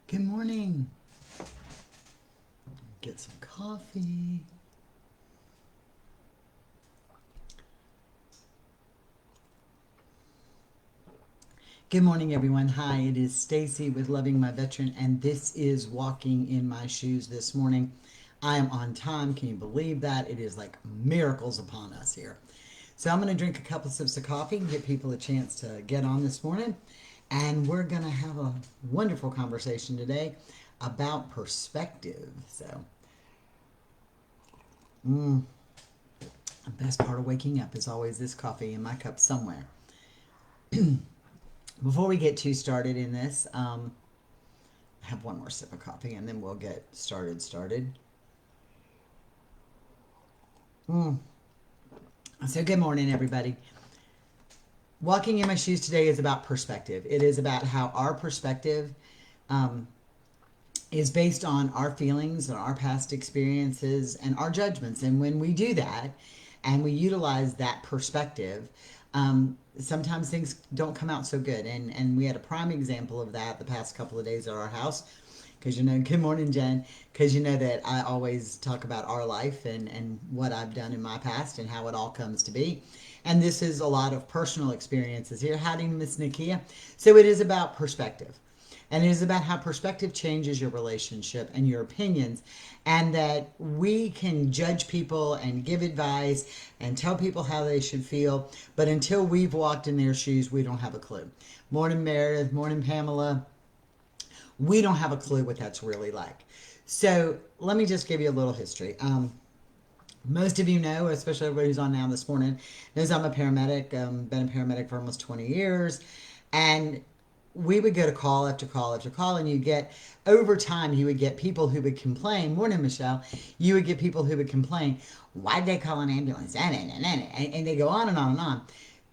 Good morning. Get some coffee. Good morning, everyone. Hi, it is Stacy with Loving My Veteran, and this is Walking in My Shoes this morning. I am on time. Can you believe that? It is like miracles upon us here. So I'm going to drink a couple sips of coffee and give people a chance to get on this morning. And we're going to have a wonderful conversation today about perspective. So, the best part of waking up is always this coffee in my cup somewhere. Before we get too started in this, have one more sip of coffee and then we'll get started. So good morning, everybody. Walking in my shoes today is about perspective. It is about how our perspective is based on our feelings and our past experiences and our judgments. And when we do that and we utilize that perspective, sometimes things don't come out so good. And we had a prime example of that the past couple of days at our house. Because good morning, Jen. Because you know that I always talk about our life and what I've done in my past and how it all comes to be. And this is a lot of personal experiences here. Howdy, Miss Nakia. So it is about perspective. And it is about how perspective changes your relationship and your opinions, and that we can judge people and give advice and tell people how they should feel. But until we've walked in their shoes, we don't have a clue. Morning, Meredith. Morning, Pamela. We don't have a clue what that's really like. So let me just give you a little history. Most of you know, especially everybody who's on now this morning, knows I'm a paramedic. Been a paramedic for almost 20 years. And we would go to call after call after call, and you get, over time, you would get people who would complain. Morning, Michelle. You would get people who would complain, why'd they call an ambulance? And they go on and on and on.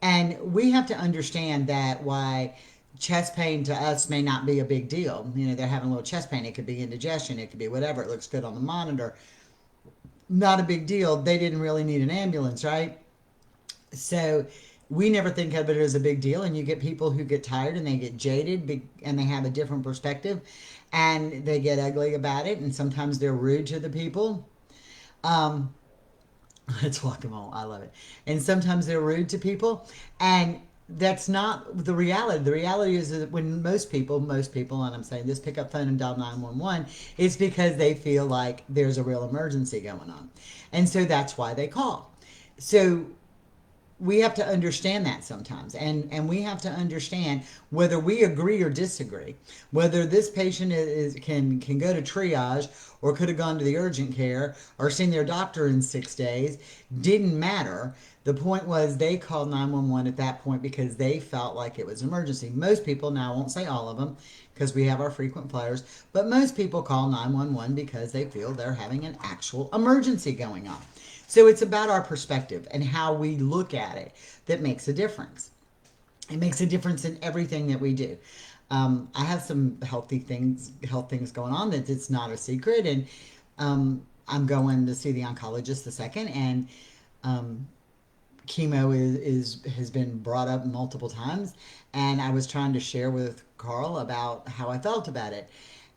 And we have to understand that why chest pain to us may not be a big deal. You know, they're having a little chest pain. It could be indigestion. It could be whatever. It looks good on the monitor. Not a big deal. They didn't really need an ambulance, right? So we never think of it as a big deal. And you get people who get tired and they get jaded and they have a different perspective and they get ugly about it. And sometimes they're rude to the people. Um, it's walk them all. I love it. And sometimes they're rude to people. And that's not the reality. The reality is that when most people, and I'm saying this, pick up phone and dial 911, it's because they feel like there's a real emergency going on. And so that's why they call. So we have to understand that sometimes, and we have to understand whether we agree or disagree, whether this patient can go to triage or could have gone to the urgent care or seen their doctor in 6 days. Didn't matter. The point was they called 911 at that point because they felt like it was an emergency. Most people, now I won't say all of them because we have our frequent flyers, but most people call 911 because they feel they're having an actual emergency going on. So it's about our perspective and how we look at it that makes a difference. It makes a difference in everything that we do. I have some health things going on that it's not a secret, and I'm going to see the oncologist the second, and chemo has been brought up multiple times, and I was trying to share with Carl about how I felt about it,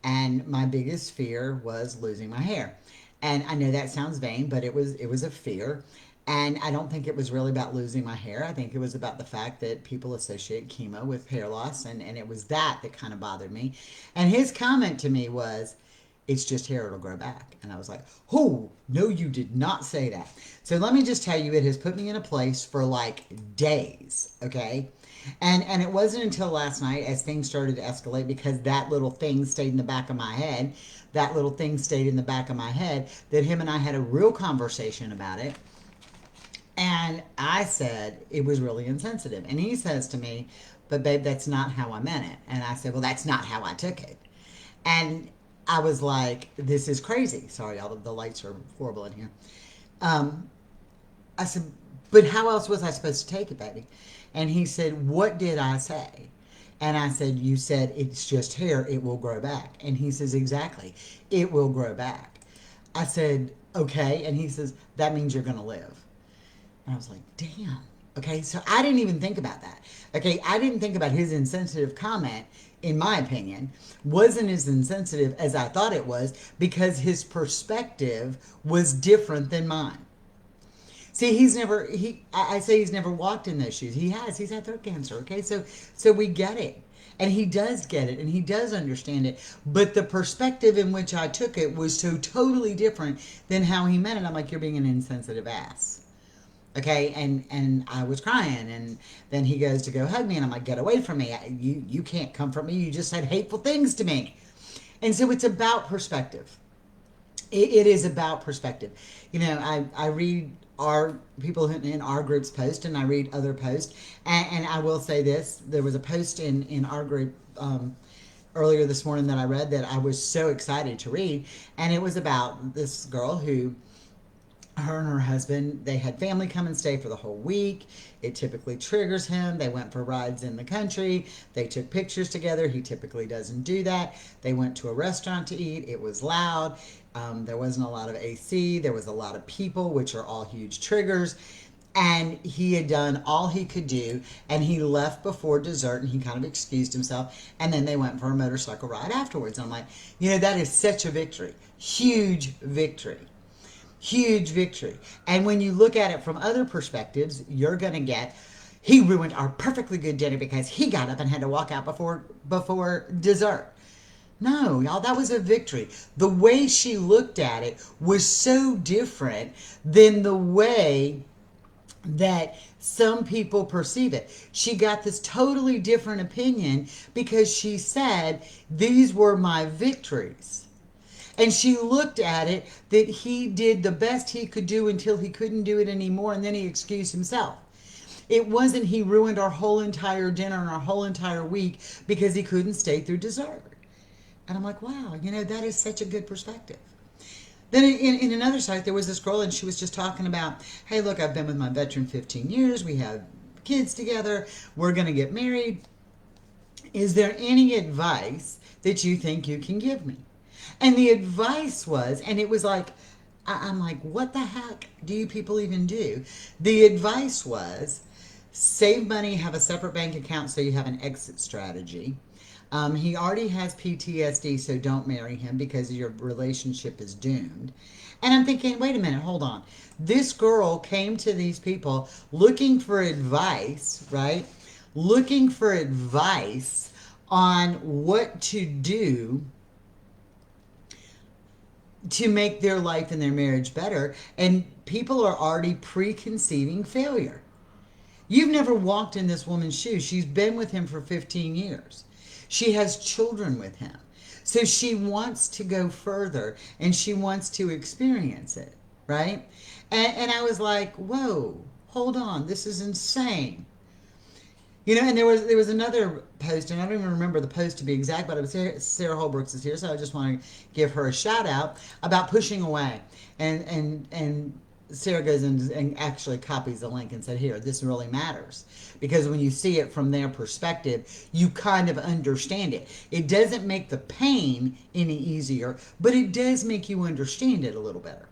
and my biggest fear was losing my hair. And I know that sounds vain, but it was a fear. And I don't think it was really about losing my hair. I think it was about the fact that people associate chemo with hair loss, and it was that kind of bothered me. And his comment to me was, it's just hair, it'll grow back. And I was like, oh, no, you did not say that. So let me just tell you, it has put me in a place for like days, okay? And it wasn't until last night as things started to escalate, because that little thing stayed in the back of my head, that him and I had a real conversation about it. And I said it was really insensitive. And he says to me, but babe, that's not how I meant it. And I said, well, that's not how I took it. And I was like, this is crazy. Sorry, all of the lights are horrible in here. Um, I said, but how else was I supposed to take it, baby? And he said, what did I say? And I said, you said it's just hair, it will grow back. And he says, exactly, it will grow back. I said, okay. And he says, that means you're going to live. And I was like, damn. Okay, so I didn't even think about that. Okay, I didn't think about his insensitive comment in my opinion, wasn't as insensitive as I thought it was because his perspective was different than mine. See, I say he's never walked in those shoes. He has. He's had throat cancer. Okay, so we get it, and he does get it, and he does understand it. But the perspective in which I took it was so totally different than how he meant it. I'm like, you're being an insensitive ass. Okay, and I was crying, and then he goes to go hug me, and I'm like, get away from me. You can't comfort me. You just said hateful things to me. And so it's about perspective. It is about perspective. I read our people in our group's post, and I read other posts, and I will say this: there was a post in our group earlier this morning that I read that I was so excited to read, and it was about this girl who, her and her husband, they had family come and stay for the whole week. It typically triggers him. They went for rides in the country. They took pictures together. He typically doesn't do that. They went to a restaurant to eat. It was loud. There wasn't a lot of AC. There was a lot of people, which are all huge triggers. And he had done all he could do, and he left before dessert, and he kind of excused himself, and then they went for a motorcycle ride afterwards. And I'm like, that is such a victory. Huge victory. Huge victory. And when you look at it from other perspectives, you're going to get, he ruined our perfectly good dinner because he got up and had to walk out before dessert. No, y'all, that was a victory. The way she looked at it was so different than the way that some people perceive it. She got this totally different opinion because she said, these were my victories. And she looked at it that he did the best he could do until he couldn't do it anymore, and then he excused himself. It wasn't he ruined our whole entire dinner and our whole entire week because he couldn't stay through dessert. And I'm like, wow, that is such a good perspective. Then in another site, there was this girl, and she was just talking about, hey, look, I've been with my veteran 15 years. We have kids together. We're going to get married. Is there any advice that you think you can give me? And the advice was, and it was like, I'm like, what the heck do you people even do? The advice was, save money, have a separate bank account so you have an exit strategy. He already has PTSD, so don't marry him because your relationship is doomed. And I'm thinking, wait a minute, hold on. This girl came to these people looking for advice, right? Looking for advice on what to do to make their life and their marriage better. And people are already preconceiving failure. You've never walked in this woman's shoes. She's been with him for 15 years. She has children with him. So she wants to go further and she wants to experience it, right? And I was like, whoa, hold on, this is insane. And there was another post, and I don't even remember the post to be exact, but it was Sarah Holbrooks is here, so I just want to give her a shout out about pushing away. And Sarah goes and actually copies the link and said, here, this really matters. Because when you see it from their perspective, you kind of understand it. It doesn't make the pain any easier, but it does make you understand it a little better.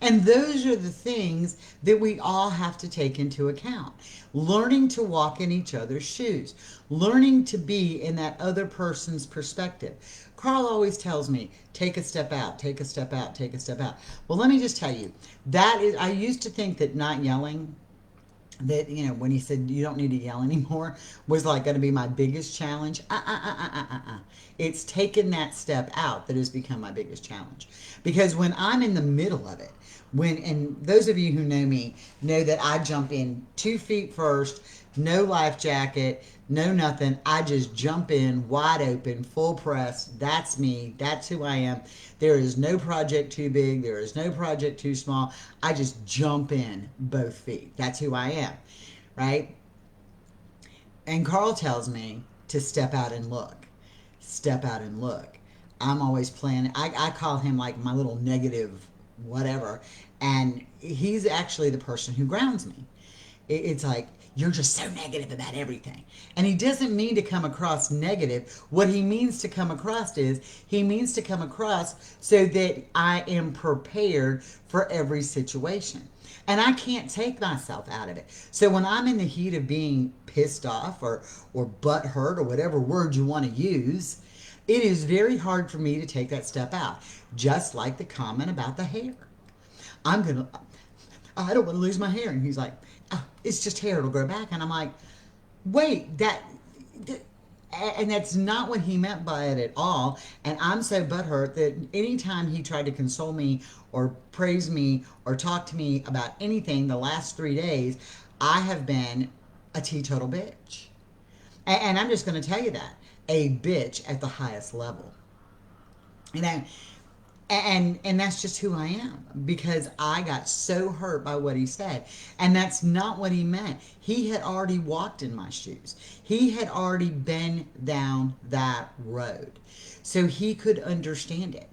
And those are the things that we all have to take into account. Learning to walk in each other's shoes. Learning to be in that other person's perspective. Carl always tells me, take a step out, take a step out, take a step out. Well, let me just tell you, I used to think that not yelling, that, when he said you don't need to yell anymore, was like going to be my biggest challenge. It's taken that step out that has become my biggest challenge. Because when I'm in the middle of it, and those of you who know me know that I jump in 2 feet first, no life jacket, no nothing. I just jump in wide open, full press. That's me. That's who I am. There is no project too big. There is no project too small. I just jump in both feet. That's who I am, right? And Carl tells me to step out and look. Step out and look. I'm always planning. I call him like my little negative whatever. And he's actually the person who grounds me. It's like, you're just so negative about everything. And he doesn't mean to come across negative. What he means to come across is, he means to come across so that I am prepared for every situation. And I can't take myself out of it. So when I'm in the heat of being pissed off or butt hurt or whatever word you want to use, it is very hard for me to take that step out. Just like the comment about the hair. I'm gonna I don't want to lose my hair. And he's like, oh, it's just hair, it'll grow back. And I'm like, wait, and that's not what he meant by it at all. And I'm so butthurt that anytime he tried to console me or praise me or talk to me about anything the last 3 days, I have been a teetotal bitch. And I'm just going to tell you that, a bitch at the highest level. And and that's just who I am, because I got so hurt by what he said. And that's not what he meant. He had already walked in my shoes. He had already been down that road. So he could understand it.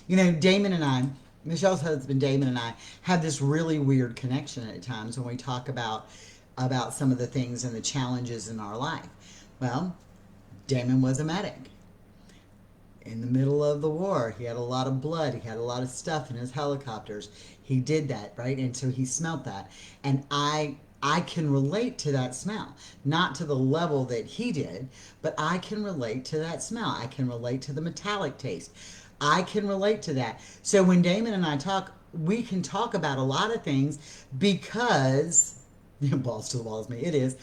You know, Damon and I, Michelle's husband Damon and I, have this really weird connection at times when we talk about some of the things and the challenges in our life. Well, Damon was a medic in the middle of the war. He had a lot of blood. He had a lot of stuff in his helicopters. He did that, right? And so he smelt that. And I can relate to that smell. Not to the level that he did, but I can relate to that smell. I can relate to the metallic taste. I can relate to that. So when Damon and I talk, we can talk about a lot of things because balls to the walls, me. It is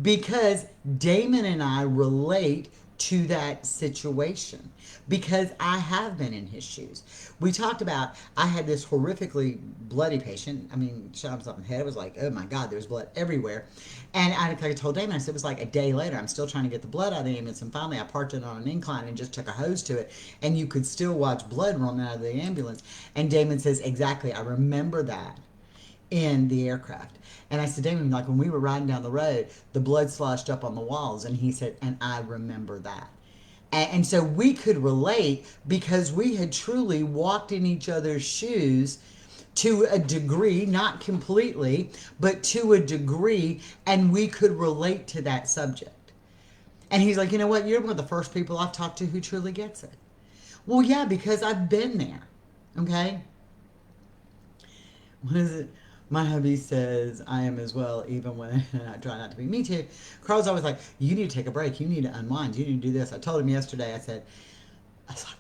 because Damon and I relate to that situation, because I have been in his shoes. We talked about, I had this horrifically bloody patient. I mean, shot himself in the head. It was like, oh my God, there's blood everywhere. And I told Damon, I said, it was like a day later. I'm still trying to get the blood out of the ambulance. And finally, I parked it on an incline and just took a hose to it. And you could still watch blood run out of the ambulance. And Damon says, exactly, I remember that in the aircraft. And I said, Damon, like when we were riding down the road, the blood sloshed up on the walls. And he said, and I remember that. And so we could relate because we had truly walked in each other's shoes to a degree, not completely, but to a degree, and we could relate to that subject. And he's like, you know what? You're one of the first people I've talked to who truly gets it. Well, yeah, because I've been there. Okay? What is it? My hubby says I am as well, even when I try not to be. Me too. Carl's always like, you need to take a break. You need to unwind. You need to do this. I told him yesterday, I said,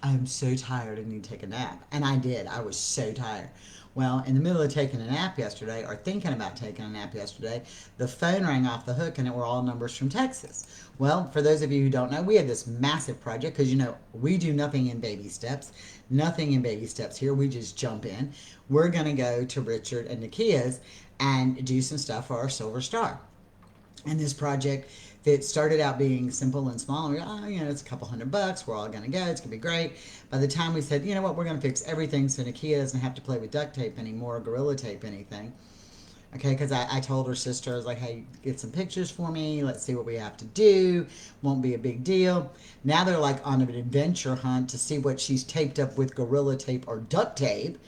I'm so tired. I need to take a nap. And I did. I was so tired. Well, in the middle of taking a nap yesterday, or thinking about taking a nap yesterday, the phone rang off the hook and it were all numbers from Texas. Well, for those of you who don't know, we had this massive project because, you know, we do nothing in baby steps. Nothing in baby steps here. We just jump in. We're going to go to Richard and Nakia's and do some stuff for our Silver Star. And this project that started out being simple and small, and we go, oh, you know, it's a couple $100. We're all going to go. It's going to be great. By the time we said, you know what, we're going to fix everything so Nakia doesn't have to play with duct tape anymore, or Gorilla Tape anything. Okay, because I told her sister, I was like, hey, get some pictures for me. Let's see what we have to do. Won't be a big deal. Now they're like on an adventure hunt to see what she's taped up with Gorilla Tape or duct tape.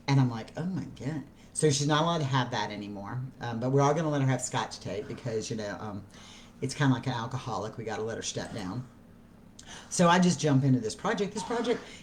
And I'm like, oh my God. So she's not allowed to have that anymore. But we're all going to let her have Scotch tape because, you know, it's kind of like an alcoholic. We got to let her step down. So I just jump into this project.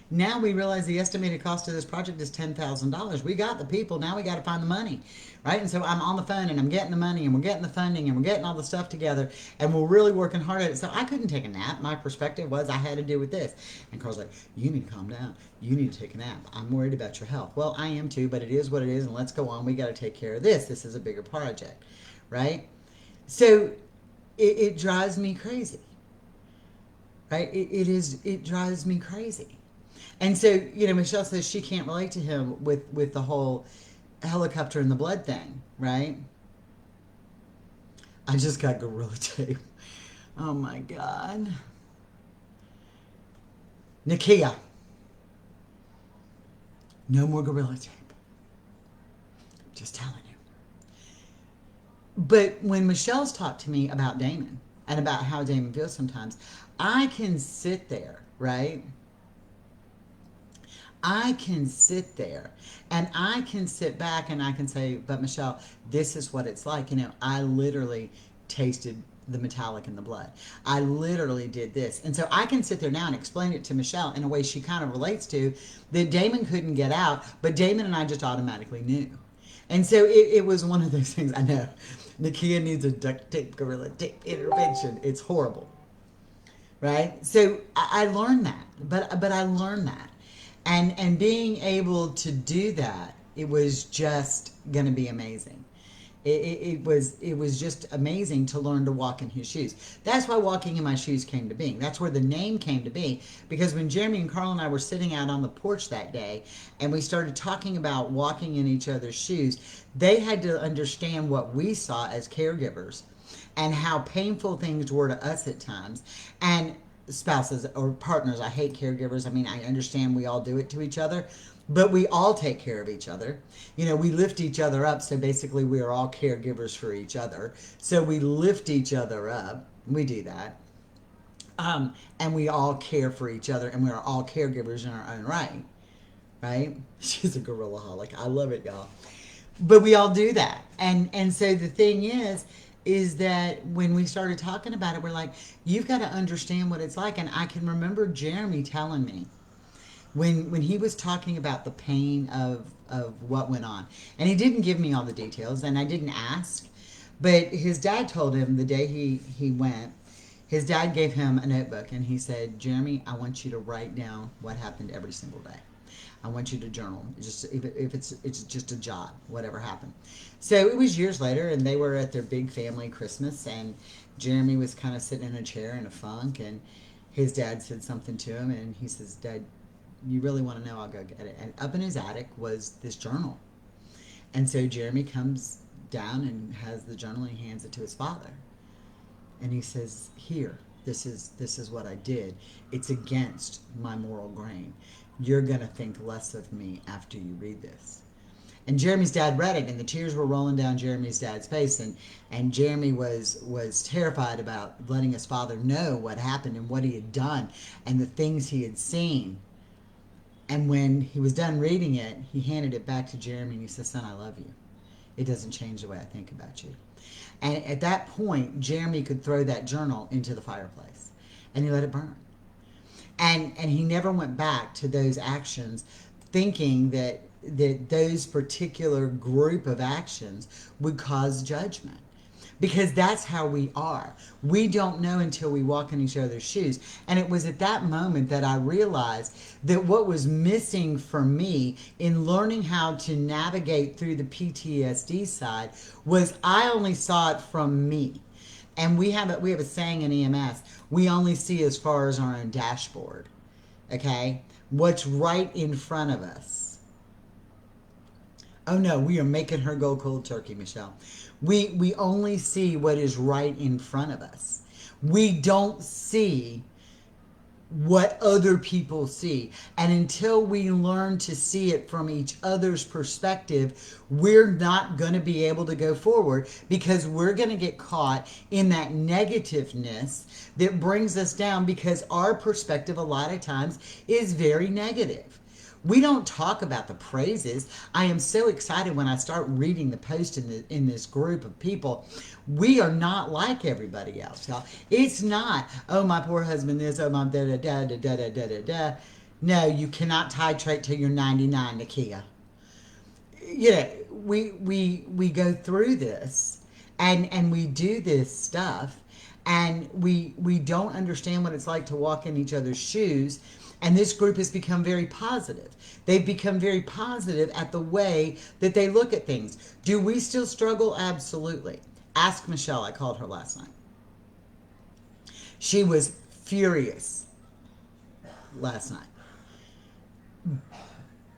Now we realize the estimated cost of this project is $10,000. We got the people. Now we got to find the money, right? And so I'm on the phone and I'm getting the money and we're getting the funding and we're getting all the stuff together and we're really working hard at it. So I couldn't take a nap. My perspective was I had to deal with this. And Carl's like, you need to calm down. You need to take a nap. I'm worried about your health. Well, I am too, but it is what it is. And let's go on. We got to take care of this. This is a bigger project, right? So it drives me crazy. Right? It drives me crazy. And so, you know, Michelle says she can't relate to him with the whole helicopter and the blood thing, right? I just got Gorilla Tape. Oh my God. Nakia. No more Gorilla Tape. Just telling you. But when Michelle's talked to me about Damon and about how Damon feels sometimes, I can sit there, right? I can sit there and I can sit back and I can say, but Michelle, this is what it's like. You know, I literally tasted the metallic in the blood. I literally did this. And so I can sit there now and explain it to Michelle in a way she kind of relates to, that Damon couldn't get out, but Damon and I just automatically knew. And so it was one of those things. I know Nakia needs a duct tape gorilla tape intervention. It's horrible, right? So I learned that, but I learned that, and being able to do that, it was just going to be amazing. It was just amazing to learn to walk in his shoes. That's why walking in my shoes came to being. That's where the name came to be, because when Jeremy and Carl and I were sitting out on the porch that day and we started talking about walking in each other's shoes, they had to understand what we saw as caregivers and how painful things were to us at times. And spouses or partners, I hate caregivers. I mean, I understand we all do it to each other, but we all take care of each other. You know, we lift each other up. So basically, we are all caregivers for each other. So we lift each other up. We do that. And we all care for each other, and we are all caregivers in our own right. Right? She's a gorilla holic. I love it, y'all. But we all do that. And so the thing is that when we started talking about it, we're like, you've got to understand what it's like. And I can remember Jeremy telling me when he was talking about the pain of what went on. And he didn't give me all the details, and I didn't ask. But his dad told him the day he went, his dad gave him a notebook, and he said, Jeremy, I want you to write down what happened every single day. I want you to journal, just if it's just a jot, whatever happened. So it was years later, and they were at their big family Christmas, and Jeremy was kind of sitting in a chair in a funk, and his dad said something to him, and he says, Dad, you really want to know? I'll go get it. And up in his attic was this journal. And so Jeremy comes down and has the journal, and he hands it to his father. And he says, here, this is what I did. It's against my moral grain. You're going to think less of me after you read this. And Jeremy's dad read it, and the tears were rolling down Jeremy's dad's face, and Jeremy was terrified about letting his father know what happened and what he had done and the things he had seen. And when he was done reading it, he handed it back to Jeremy, and he said, son, I love you. It doesn't change the way I think about you. And at that point, Jeremy could throw that journal into the fireplace, and he let it burn. And he never went back to those actions thinking that those particular group of actions would cause judgment. Because that's how we are. We don't know until we walk in each other's shoes. And it was at that moment that I realized that what was missing for me in learning how to navigate through the PTSD side was I only saw it from me. And we have a saying in EMS, we only see as far as our own dashboard. Okay? What's right in front of us. Oh no, we are making her go cold turkey, Michelle. We only see what is right in front of us. We don't see what other people see. And until we learn to see it from each other's perspective, we're not going to be able to go forward, because we're going to get caught in that negativeness that brings us down, because our perspective a lot of times is very negative. We don't talk about the praises. I am so excited when I start reading the post in this group of people. We are not like everybody else, y'all. It's not, oh, my poor husband this, oh, my da-da-da-da-da-da-da-da. No, you cannot titrate till you're 99, Nakia. You know, we go through this, and we do this stuff, and we don't understand what it's like to walk in each other's shoes. And this group has become very positive. They've become very positive at the way that they look at things. Do we still struggle? Absolutely. Ask Michelle. I called her last night. She was furious last night.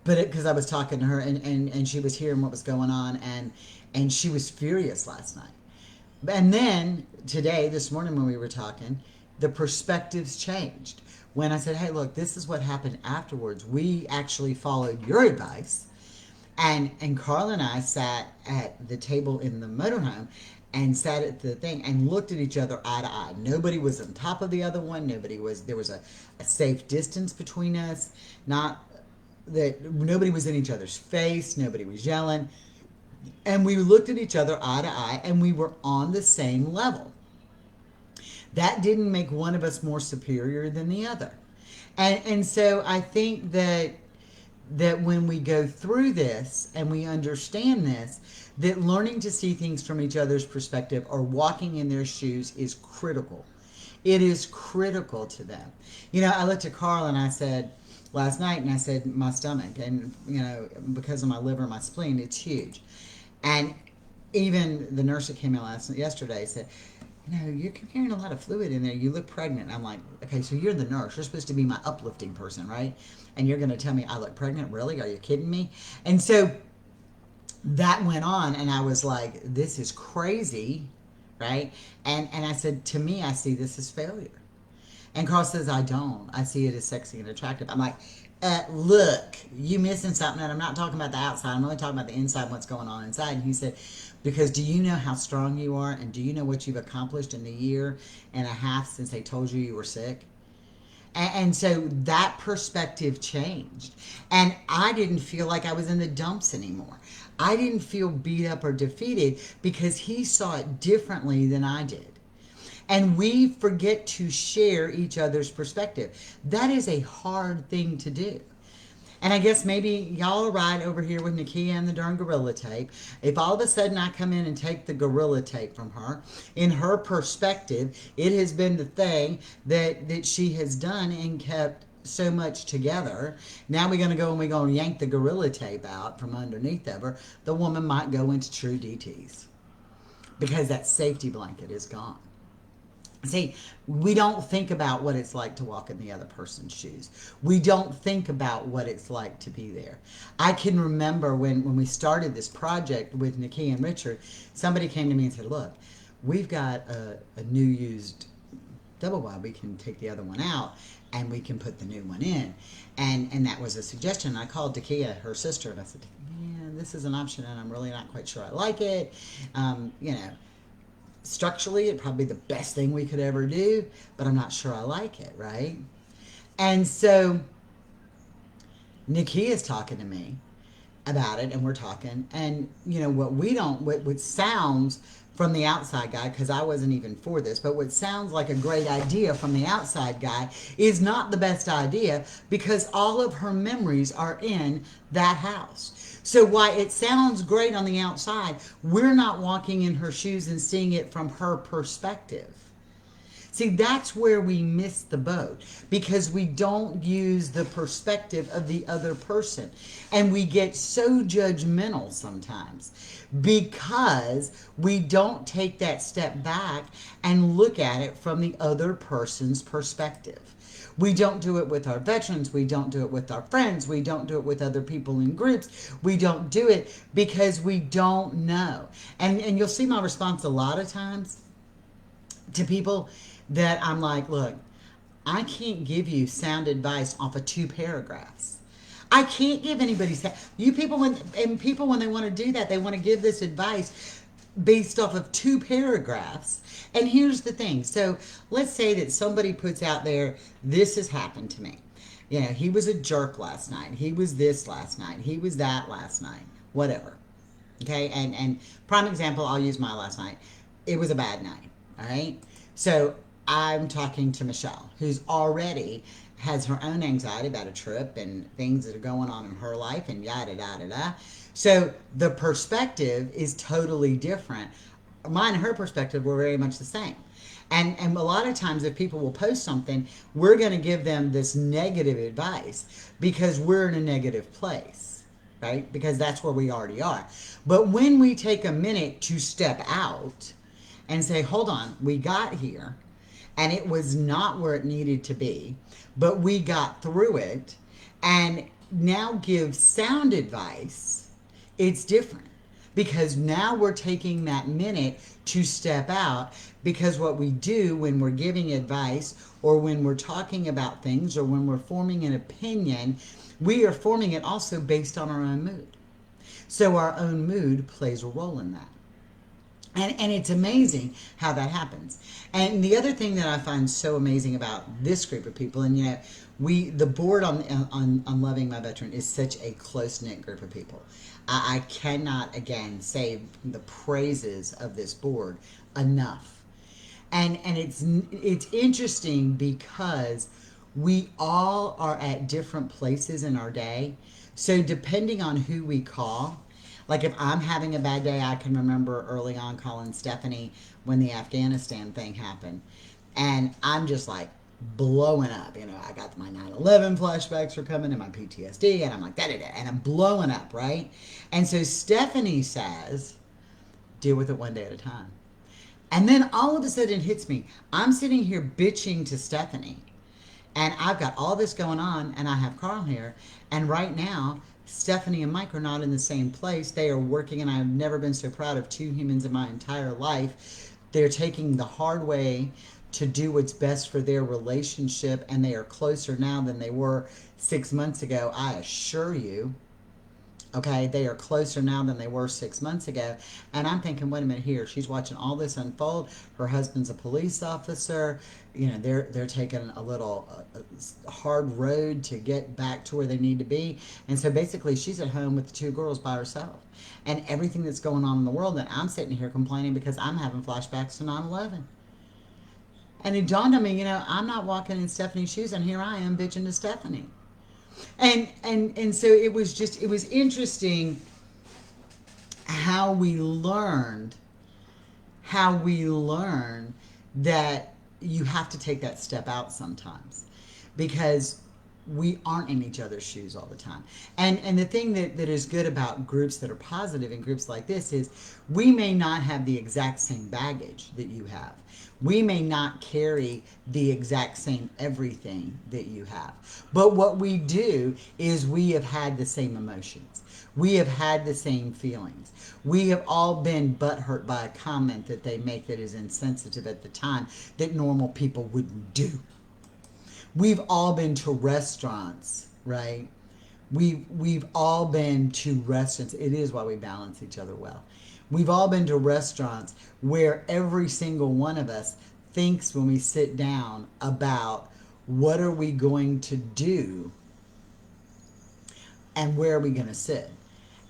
But because I was talking to her, and she was hearing what was going on, and she was furious last night. And then today, this morning when we were talking, the perspectives changed. When I said, hey, look, this is what happened afterwards. We actually followed your advice. And Carl and I sat at the table in the motorhome and sat at the thing and looked at each other eye to eye. Nobody was on top of the other one. There was a safe distance between us. Not that nobody was in each other's face. Nobody was yelling. And we looked at each other eye to eye, and we were on the same level. That didn't make one of us more superior than the other. And so I think that that when we go through this and we understand this, that learning to see things from each other's perspective or walking in their shoes is critical. It is critical to them. I looked at Carl and I said last night, and I said, my stomach, and because of my liver and my spleen, it's huge. And even the nurse that came in yesterday said, you're carrying a lot of fluid in there. You look pregnant. I'm like, okay, so you're the nurse. You're supposed to be my uplifting person, right? And you're going to tell me I look pregnant? Really? Are you kidding me? And so that went on, and I was like, this is crazy, right? And I said, to me, I see this as failure. And Carl says, I don't. I see it as sexy and attractive. I'm like, look, you missing something, and I'm not talking about the outside. I'm only talking about the inside, what's going on inside. And he said, because do you know how strong you are, and do you know what you've accomplished in the year and a half since they told you were sick? And so that perspective changed. And I didn't feel like I was in the dumps anymore. I didn't feel beat up or defeated because he saw it differently than I did. And we forget to share each other's perspective. That is a hard thing to do. And I guess maybe y'all are right over here with Nakia and the darn gorilla tape. If all of a sudden I come in and take the gorilla tape from her, in her perspective, it has been the thing that she has done and kept so much together. Now we're going to go and we're going to yank the gorilla tape out from underneath of her. The woman might go into true DTs because that safety blanket is gone. See, we don't think about what it's like to walk in the other person's shoes. We don't think about what it's like to be there. I can remember when we started this project with Nikki and Richard, somebody came to me and said, look, we've got a new used double wide. We can take the other one out and we can put the new one in. And that was a suggestion. I called Takia, her sister, and I said, yeah, this is an option and I'm really not quite sure I like it. Structurally, it'd probably be the best thing we could ever do, but I'm not sure I like it, right? And so Nikki is talking to me about it, and we're talking, and what sounds from the outside guy, because I wasn't even for this, but what sounds like a great idea from the outside guy is not the best idea because all of her memories are in that house. So while it sounds great on the outside, we're not walking in her shoes and seeing it from her perspective. See, that's where we miss the boat because we don't use the perspective of the other person. And we get so judgmental sometimes because we don't take that step back and look at it from the other person's perspective. We don't do it with our veterans. We don't do it with our friends. We don't do it with other people in groups. We don't do it because we don't know. And you'll see my response a lot of times to people that I'm like, look, I can't give you sound advice off of 2 paragraphs. I can't give anybody people when they want to do that, they want to give this advice based off of 2 paragraphs. And here's the thing. So let's say that somebody puts out there, this has happened to me. He was a jerk last night. He was this last night. He was that last night. Whatever. Okay. And prime example, I'll use my last night. It was a bad night. All right. So I'm talking to Michelle, who's already has her own anxiety about a trip and things that are going on in her life and yada, yada, yada. So the perspective is totally different. Mine and her perspective were very much the same. And a lot of times if people will post something, we're going to give them this negative advice because we're in a negative place, right? Because that's where we already are. But when we take a minute to step out and say, hold on, we got here and it was not where it needed to be, but we got through it, and now give sound advice, it's different. Because now we're taking that minute to step out, because what we do when we're giving advice or when we're talking about things or when we're forming an opinion, we are forming it also based on our own mood. So our own mood plays a role in that. And it's amazing how that happens. And the other thing that I find so amazing about this group of people, and the board on Loving My Veteran is such a close-knit group of people. I cannot, again, say the praises of this board enough. And it's interesting because We all are at different places in our day. So, depending on who we call, like if I'm having a bad day, I can remember early on calling Stephanie when the Afghanistan thing happened. And I'm just like blowing up. You know, I got my 9/11 flashbacks are coming and my PTSD, and I'm like, da da da. And I'm blowing up, right? And so Stephanie says, deal with it one day at a time. And then all of a sudden it hits me. I'm sitting here bitching to Stephanie, and I've got all this going on, and I have Carl here. And right now, Stephanie and Mike are not in the same place. They are working, and I've never been so proud of two humans in my entire life. They're taking the hard way to do what's best for their relationship, and they are closer now than they were 6 months ago, I assure you. Okay, they are closer now than they were 6 months ago. And I'm thinking, wait a minute here. She's watching all this unfold. Her husband's a police officer. You know, they're taking a little hard road to get back to where they need to be. And so basically, she's at home with the two girls by herself. And everything that's going on in the world, and I'm sitting here complaining because I'm having flashbacks to 9/11. And it dawned on me, you know, I'm not walking in Stephanie's shoes, and here I am bitching to Stephanie. And so it was interesting how we learned how we learn that you have to take that step out sometimes, because we aren't in each other's shoes all the time. And the thing that is good about groups that are positive and groups like this is we may not have the exact same baggage that you have. We may not carry the exact same everything that you have. But what we do is we have had the same emotions. We have had the same feelings. We have all been butthurt by a comment that they make that is insensitive at the time that normal people wouldn't do. We've all been to restaurants, right? We've all been to restaurants. It is why we balance each other well. We've all been to restaurants where every single one of us thinks when we sit down about what are we going to do and where are we going to sit.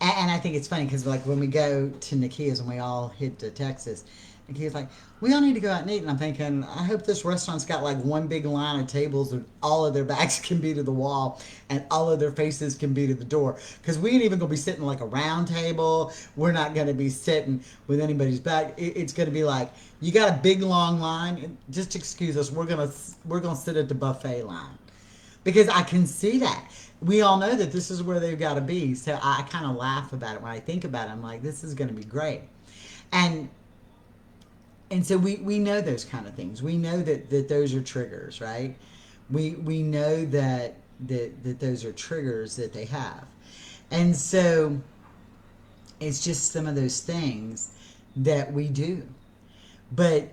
And I think it's funny because like when we go to Nikia's and we all hit to Texas, Nikia's like, we all need to go out and eat. And I'm thinking, I hope this restaurant's got like one big line of tables and all of their backs can be to the wall and all of their faces can be to the door. Because we ain't even going to be sitting like a round table. We're not going to be sitting with anybody's back. It's going to be like, you got a big long line. Just excuse us. We're gonna sit at the buffet line. Because I can see that. We all know that this is where they've got to be. So I kind of laugh about it when I think about it. I'm like, this is going to be great. And so we know those kind of things. We know that those are triggers, right? We know that those are triggers that they have. And so it's just some of those things that we do. But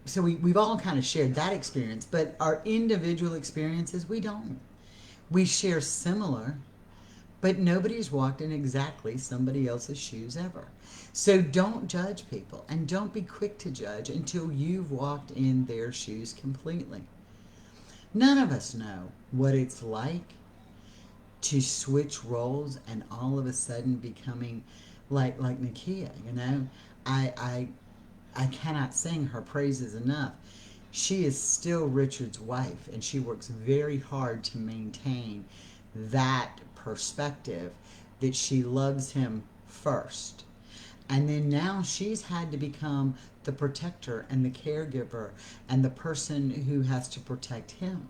so we've all kind of shared that experience, but our individual experiences, we don't. We share similar, but nobody's walked in exactly somebody else's shoes ever. So don't judge people and don't be quick to judge until you've walked in their shoes completely. None of us know what it's like to switch roles and all of a sudden becoming like Nakia, you know. I cannot sing her praises enough. She is still Richard's wife, and she works very hard to maintain that perspective that she loves him first. And then now she's had to become the protector and the caregiver and the person who has to protect him,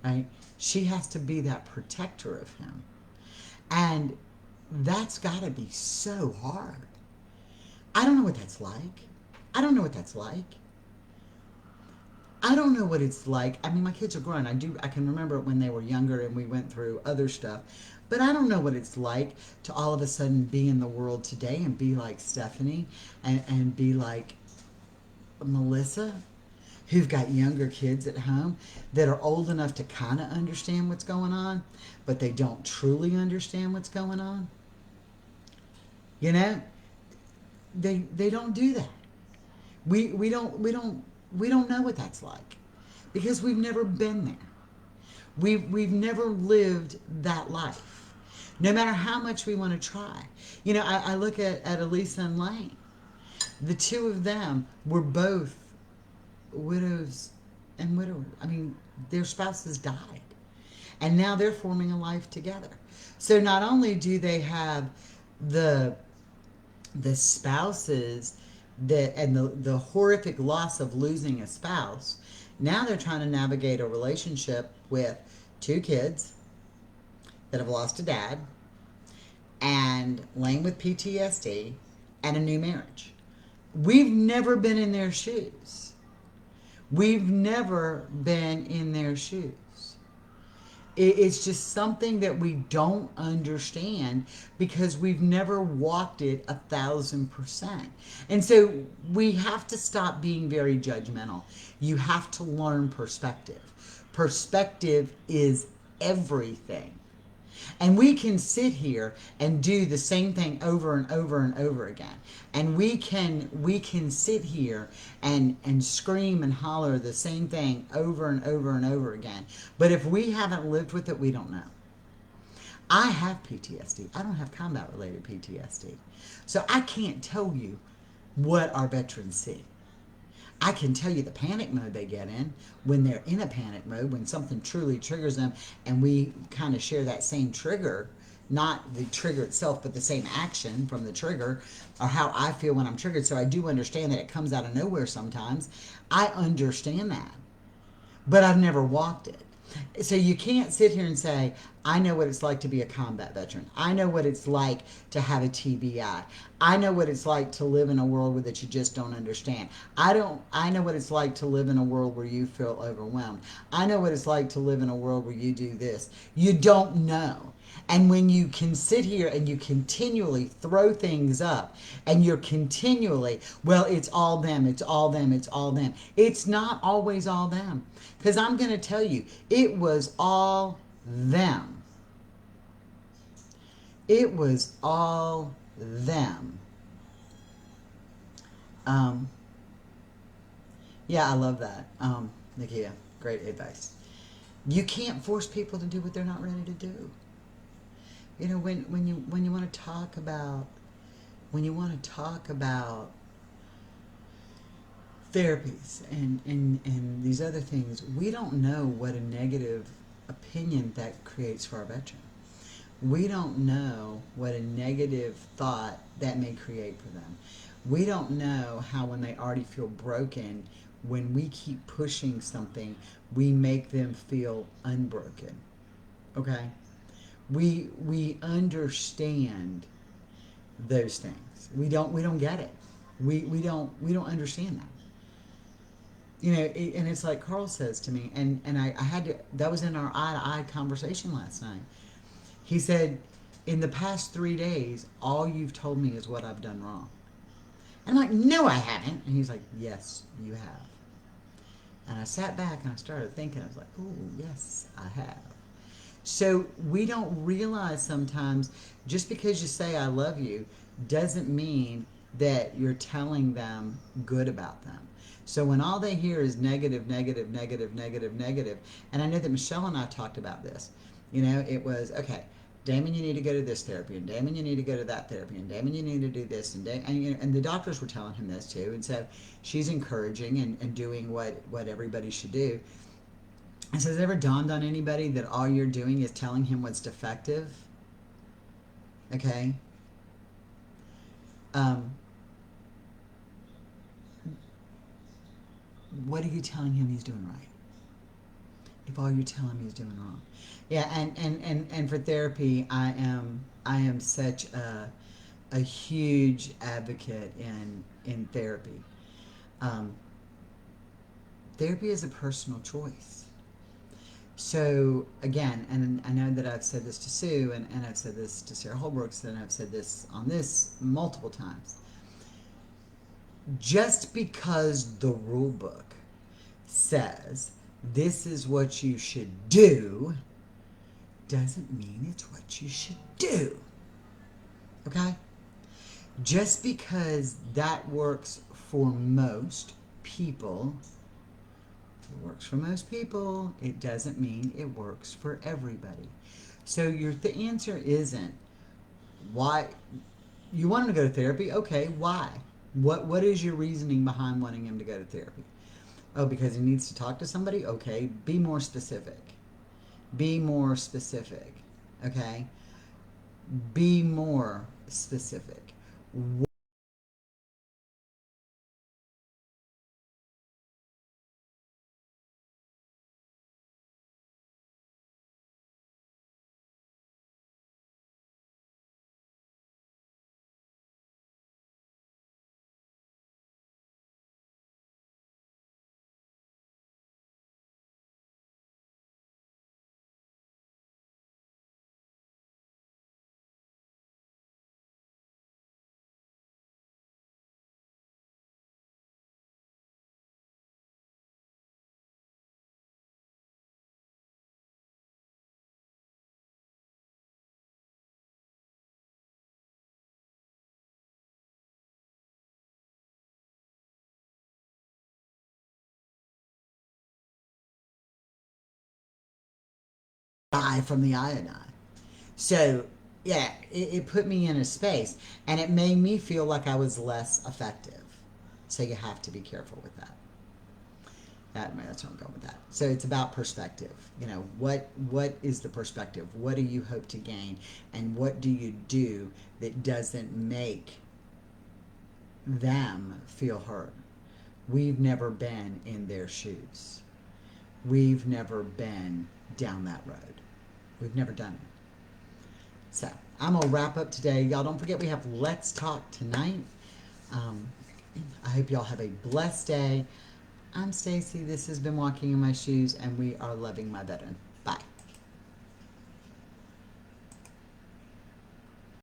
right? She has to be that protector of him. And that's got to be so hard. I don't know what that's like. I don't know what that's like. I don't know what it's like. I mean, my kids are grown. I can remember when they were younger and we went through other stuff. But I don't know what it's like to all of a sudden be in the world today and be like Stephanie and be like Melissa, who've got younger kids at home that are old enough to kind of understand what's going on, but they don't truly understand what's going on. You know, they don't do that. We don't know what that's like because we've never been there. We've never lived that life. No matter how much we want to try. You know, I look at Elisa and Lane. The two of them were both widows and widowers. I mean, their spouses died. And now they're forming a life together. So not only do they have the spouses that and the horrific loss of losing a spouse, now they're trying to navigate a relationship with two kids that have lost a dad and laying with PTSD and a new marriage. We've never been in their shoes. We've never been in their shoes. It's just something that we don't understand because we've never walked it 1,000%. And so we have to stop being very judgmental. You have to learn perspective. Perspective is everything. And we can sit here and do the same thing over and over and over again. And we can sit here and scream and holler the same thing over and over and over again. But if we haven't lived with it, we don't know. I have PTSD. I don't have combat related PTSD. So I can't tell you what our veterans see. I can tell you the panic mode they get in when they're in a panic mode, when something truly triggers them, and we kind of share that same trigger, not the trigger itself, but the same action from the trigger, or how I feel when I'm triggered. So I do understand that it comes out of nowhere sometimes. I understand that, but I've never walked it. So you can't sit here and say, I know what it's like to be a combat veteran. I know what it's like to have a TBI. I know what it's like to live in a world that you just don't understand. I know what it's like to live in a world where you feel overwhelmed. I know what it's like to live in a world where you do this. You don't know. And when you can sit here and you continually throw things up and you're continually, well, it's all them, it's all them, it's all them. It's not always all them. Because I'm going to tell you, it was all them. It was all them. Yeah, I love that. Nakia, great advice. You can't force people to do what they're not ready to do. You know, when you want to talk about therapies and these other things, we don't know what a negative opinion that creates for our veteran. We don't know what a negative thought that may create for them. We don't know how when they already feel broken, when we keep pushing something, we make them feel unbroken. Okay? We understand those things. We don't get it. We don't understand that. You know, and it's like Carl says to me, and I had to, that was in our eye-to-eye conversation last night. He said, in the past 3 days, all you've told me is what I've done wrong. And I'm like, no, I haven't. And he's like, yes, you have. And I sat back and I started thinking, I was like, oh, yes, I have. So we don't realize sometimes just because you say I love you doesn't mean that you're telling them good about them. So when all they hear is negative, negative, negative, negative, negative, and I know that Michelle and I talked about this, you know, it was, okay, Damon, you need to go to this therapy, and Damon, you need to go to that therapy, and Damon, you need to do this, and the doctors were telling him this too, and so she's encouraging and doing what everybody should do. And so has it ever dawned on anybody that all you're doing is telling him what's defective? Okay? What are you telling him he's doing right? If all you're telling him he's doing wrong. Yeah, and for therapy, I am such a huge advocate in therapy. Therapy is a personal choice. So again, and I know that I've said this to Sue, and I've said this to Sarah Holbrooks, and I've said this on this multiple times. Just because the rule book says this is what you should do doesn't mean it's what you should do. Okay? Just because that works for most people, it works for most people, it doesn't mean it works for everybody. So the answer isn't why you want him to go to therapy. Okay, why? What is your reasoning behind wanting him to go to therapy? Oh, because he needs to talk to somebody? Okay, be more specific. Be more specific. Okay? Be more specific. Eye from the iodine. So, yeah, it put me in a space and it made me feel like I was less effective. So, you have to be careful with that. That's where I'm going with that. So it's about perspective. You know, what is the perspective? What do you hope to gain, and what do you do that doesn't make them feel hurt? We've never been in their shoes. We've never been down that road. We've never done it. So I'm gonna wrap up today. Y'all don't forget we have Let's Talk tonight. Um, I hope y'all have a blessed day. I'm Stacy. This has been Walking in My Shoes, and we are loving my veteran.